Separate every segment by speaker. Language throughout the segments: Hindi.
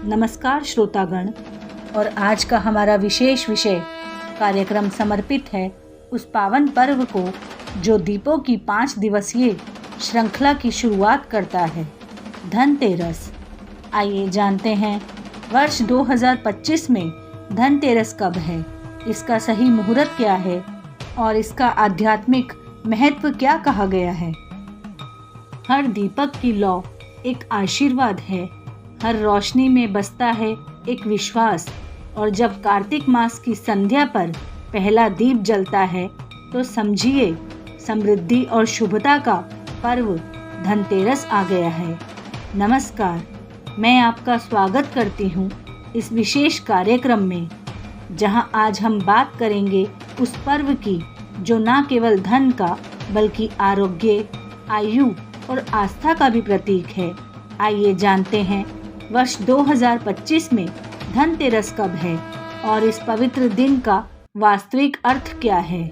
Speaker 1: नमस्कार श्रोतागण। और आज का हमारा विशेष विषय कार्यक्रम समर्पित है उस पावन पर्व को जो दीपों की 5 दिवसीय श्रृंखला की शुरुआत करता है, धनतेरस। आइए जानते हैं वर्ष 2025 में धनतेरस कब है, इसका सही मुहूर्त क्या है और इसका आध्यात्मिक महत्व क्या कहा गया है। हर दीपक की लौ एक आशीर्वाद है, हर रोशनी में बसता है एक विश्वास। और जब कार्तिक मास की संध्या पर पहला दीप जलता है तो समझिए समृद्धि और शुभता का पर्व धनतेरस आ गया है। नमस्कार, मैं आपका स्वागत करती हूँ इस विशेष कार्यक्रम में, जहाँ आज हम बात करेंगे उस पर्व की जो न केवल धन का बल्कि आरोग्य, आयु और आस्था का भी प्रतीक है। आइए जानते हैं वर्ष 2025 में धनतेरस कब है और इस पवित्र दिन का वास्तविक अर्थ क्या है।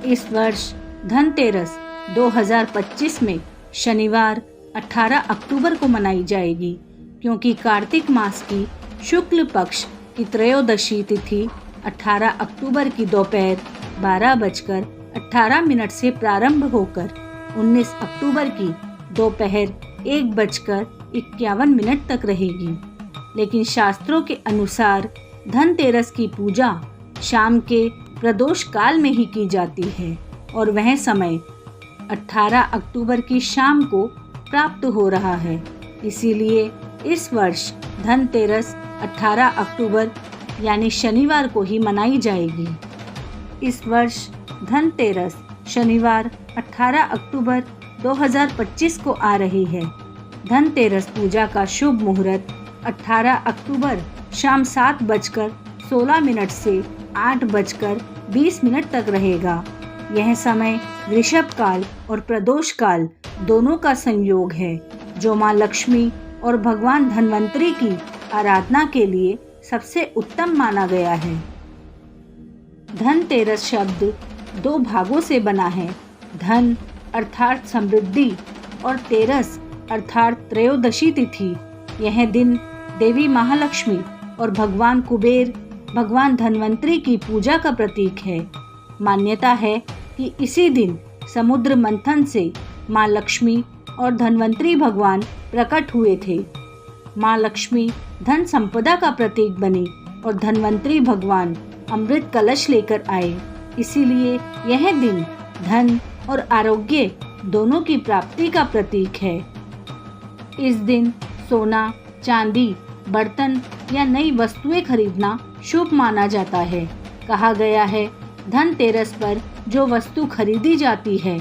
Speaker 1: इस वर्ष धनतेरस 2025 में शनिवार 18 अक्टूबर को मनाई जाएगी, क्योंकि कार्तिक मास की शुक्ल पक्ष की त्रयोदशी तिथि 18 अक्टूबर की दोपहर 12:18 से प्रारंभ होकर 19 अक्टूबर की दोपहर 1:51 तक रहेगी। लेकिन शास्त्रों के अनुसार धनतेरस की पूजा शाम के प्रदोष काल में ही की जाती है और वह समय 18 अक्टूबर की शाम को प्राप्त हो रहा है। इसीलिए इस वर्ष धनतेरस 18 अक्टूबर यानी शनिवार को ही मनाई जाएगी। इस वर्ष धनतेरस शनिवार 18 अक्टूबर 2025 को आ रही है। धनतेरस पूजा का शुभ मुहूर्त 18 अक्टूबर शाम 7:16 से 8:20 तक रहेगा। यह समय वृषभ काल और प्रदोष काल दोनों का संयोग है, जो माँ लक्ष्मी और भगवान धन्वंतरी की आराधना के लिए सबसे उत्तम माना गया है। धनतेरस शब्द 2 भागों से बना है, धन अर्थात समृद्धि और तेरस अर्थात त्रयोदशी तिथि। यह दिन देवी महालक्ष्मी और भगवान कुबेर, भगवान धन्वंतरी की पूजा का प्रतीक है। मान्यता है कि इसी दिन समुद्र मंथन से माँ लक्ष्मी और धन्वंतरी भगवान प्रकट हुए थे। माँ लक्ष्मी धन संपदा का प्रतीक बनी और धन्वंतरी भगवान अमृत कलश लेकर आए। इसीलिए यह दिन धन और आरोग्य दोनों की प्राप्ति का प्रतीक है। इस दिन सोना, चांदी, बर्तन या नई वस्तुएं खरीदना शुभ माना जाता है। कहा गया है धनतेरस पर जो वस्तु खरीदी जाती है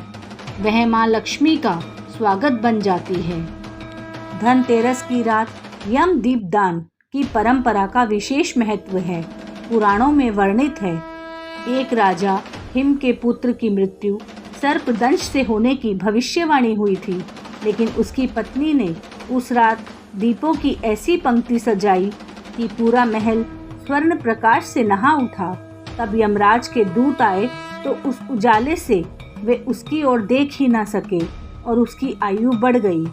Speaker 1: वह माँ लक्ष्मी का स्वागत बन जाती है। धनतेरस की रात यम दीपदान की परंपरा का विशेष महत्व है। पुराणों में वर्णित है, एक राजा हिम के पुत्र की मृत्यु सर्पदंश से होने की भविष्यवाणी हुई थी, लेकिन उसकी पत्नी ने उस रात दीपों की ऐसी पंक्ति सजाई कि पूरा महल स्वर्ण प्रकाश से नहा उठा। तब यमराज के दूत आए तो उस उजाले से वे उसकी ओर देख ही ना सके और उसकी आयु बढ़ गई।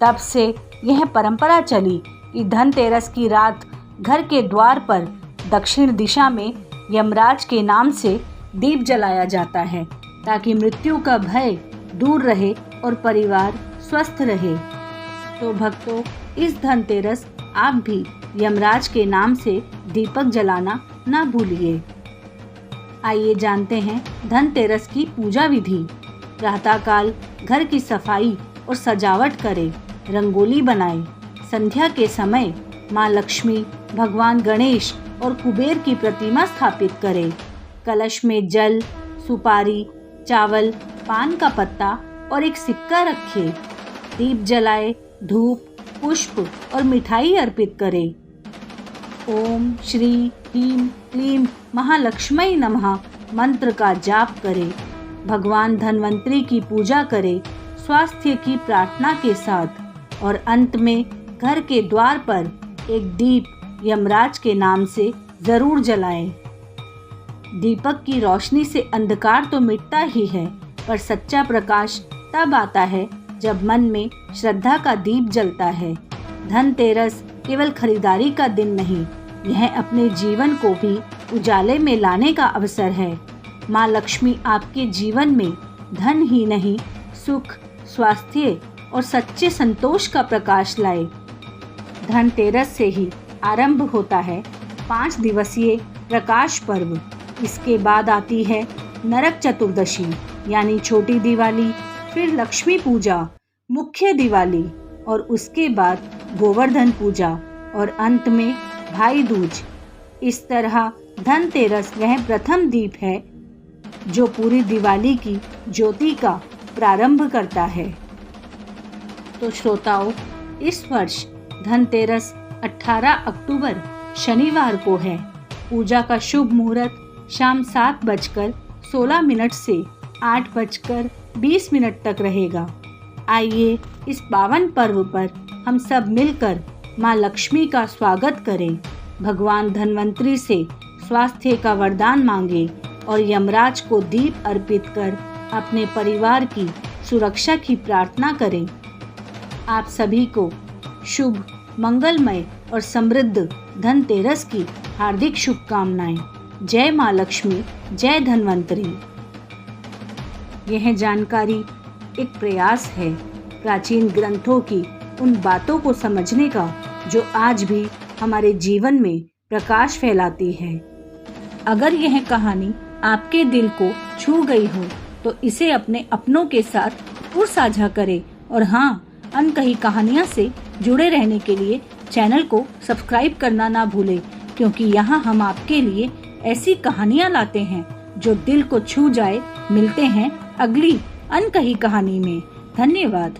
Speaker 1: तब से यह परंपरा चली कि धनतेरस की रात घर के द्वार पर दक्षिण दिशा में यमराज के नाम से दीप जलाया जाता है, ताकि मृत्यु का भय दूर रहे और परिवार स्वस्थ रहे। तो भक्तों, इस धनतेरस आप भी यमराज के नाम से दीपक जलाना ना भूलिए। आइए जानते हैं धनतेरस की पूजा विधि। प्रातःकाल घर की सफाई और सजावट करें, रंगोली बनाएं। संध्या के समय माँ लक्ष्मी, भगवान गणेश और कुबेर की प्रतिमा स्थापित करें। कलश में जल, सुपारी, चावल, पान का पत्ता और एक सिक्का रखें। दीप जलाए, धूप, पुष्प और मिठाई अर्पित करें। ओम श्री ह्रीं क्लीं महालक्ष्मी नमः मंत्र का जाप करें। भगवान धन्वंतरी की पूजा करें स्वास्थ्य की प्रार्थना के साथ। और अंत में घर के द्वार पर एक दीप यमराज के नाम से जरूर जलाएं। दीपक की रोशनी से अंधकार तो मिटता ही है, पर सच्चा प्रकाश तब आता है जब मन में श्रद्धा का दीप जलता है। धनतेरस केवल खरीदारी का दिन नहीं, यह अपने जीवन को भी उजाले में लाने का अवसर है। माँ लक्ष्मी आपके जीवन में धन ही नहीं, सुख, स्वास्थ्य और सच्चे संतोष का प्रकाश लाए। धनतेरस से ही आरंभ होता है 5 दिवसीय प्रकाश पर्व। इसके बाद आती है नरक चतुर्दशी यानी छोटी दिवाली, फिर लक्ष्मी पूजा, मुख्य दिवाली और उसके बाद गोवर्धन पूजा और अंत में भाई दूज। इस तरह धनतेरस वह प्रथम दीप है जो पूरी दिवाली की ज्योति का प्रारंभ करता है। तो श्रोताओ, इस वर्ष धनतेरस 18 अक्टूबर शनिवार को है। पूजा का शुभ मुहूर्त शाम 7:16 से 8:20 तक रहेगा। आइए इस पावन पर्व पर हम सब मिलकर माँ लक्ष्मी का स्वागत करें, भगवान धन्वंतरी से स्वास्थ्य का वरदान मांगे और यमराज को दीप अर्पित कर अपने परिवार की सुरक्षा की प्रार्थना करें। आप सभी को शुभ, मंगलमय और समृद्ध धनतेरस की हार्दिक शुभकामनाएं। जय माँ लक्ष्मी, जय धन्वंतरी। यह जानकारी एक प्रयास है प्राचीन ग्रंथों की उन बातों को समझने का जो आज भी हमारे जीवन में प्रकाश फैलाती है। अगर यह कहानी आपके दिल को छू गई हो तो इसे अपने अपनों के साथ जरूर साझा करें और हाँ, अनकही कहानियाँ से जुड़े रहने के लिए चैनल को सब्सक्राइब करना ना भूलें, क्योंकि यहाँ हम आपके लिए ऐसी कहानियाँ लाते हैं जो दिल को छू जाए। मिलते हैं अगली अनकही कहानी में। धन्यवाद।